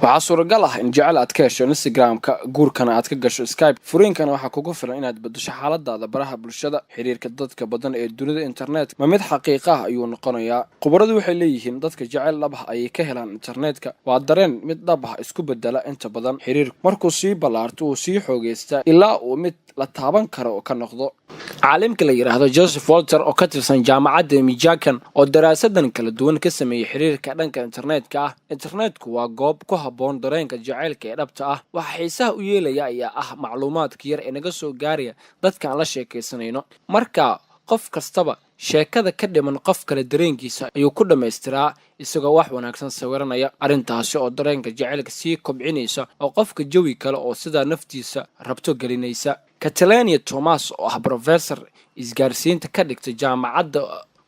waxaa suuragal ah in jecel aad ka hesho Instagram-ka guurkana aad ka gasho Skype furiinkana waxaa kugu filan inaad bedesho xaaladaada baraha bulshada xiriirka dadka badan ee dunida internet ma mid xaqiiqo ah ayuu noqonayaa khubaradu waxay leeyihiin dadka jecel labaha ay ka helaan internetka waa dareen mid dhab ah isku bedela inta badan xiriir markuu sii balaarto uu sii xoogeysta ilaa uu mid la taaban karo oo ka noqdo caalimka la yiraahdo Joseph Walter oo ka tirsan jaamacadda Michigan oo daraasadan kala duwan ka sameeyay xiriirka dhanka internetka ah internetku waa goob ku habboon dareenka jacaylka ee dhabta ah waxa xiisaha u yeelaya ayaa ah macluumaadka yar ee naga soo gaaraya dadka aan la sheekaysanayno marka qof kastaba sheekada ka dhiman qof kale dareenkiisa ayuu ku dhameystiraa isagoo wax wanaagsan sawiranaya arrintaasi oo dareenka jacaylka sii kobcinaysa oo qofka jawi kale oo sida naftiisa rabto gelinaysa Catalania Thomas oo ah professor isgaarsiinta ka dhigtay jaamacadda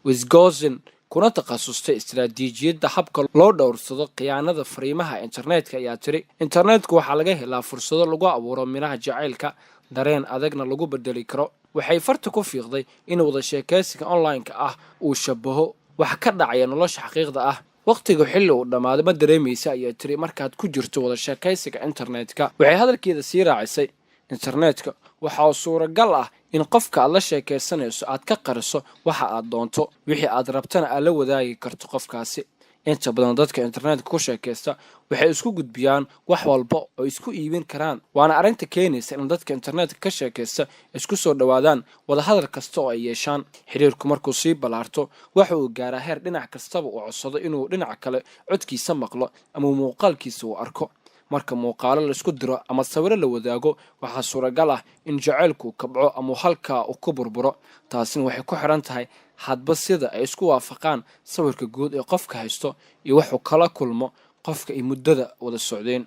Wisconsin kuna takhasustay istiraatiijiyadda habka loo dhowrsado khiyaanada fariimaha internetka ayaa tiri internetku waxaa laga helaa fursado lagu abuuro minaha jacaylka dareen adagna lagu bedeli karo waxay farta ku fiiqday in wada sheekaysiga online-ka ah uu shabaho wax ka dhacaya nolosha xaqiiqda ah waqtiga xilli uu dhamaado ma dareemaysa ayaa tiri markaad ku jirto wada sheekaysiga internetka waxay hadalkeeda sii raacisay internetka waxaa suuragal ah in qofka aad la sheekaysanayso aad ka qariso waxa aad doonto wixii aad rabtana aad la wadaagi karto qofkaasi inta badan dadka internetka ku sheekaysta waxay isku gudbiyaan wax walba oo isku iibin karaan waana arrinta keenaysa in dadka internetka ka sheekaysta isku soo dhawaadaan wada hadal kasta oo ay yeeshaan xiriirku markuu sii balaarto waxa uu gaaraa heer dhinac kastaba uu codsado inuu dhinac kale codkiisa maqlo ama muuqaalkiisa uu arko marka muuqaalo la isku diro ama sawir la wadaago waxa suuragal ah in jacaylku kabco ama halka uu ku burburo taasina waxay ku xiran tahay hadba sida ay isku waafaqaan sawirka guud ee qofka haysto iyo wuxuu kala kulmo qofka ay muddada wada socdeen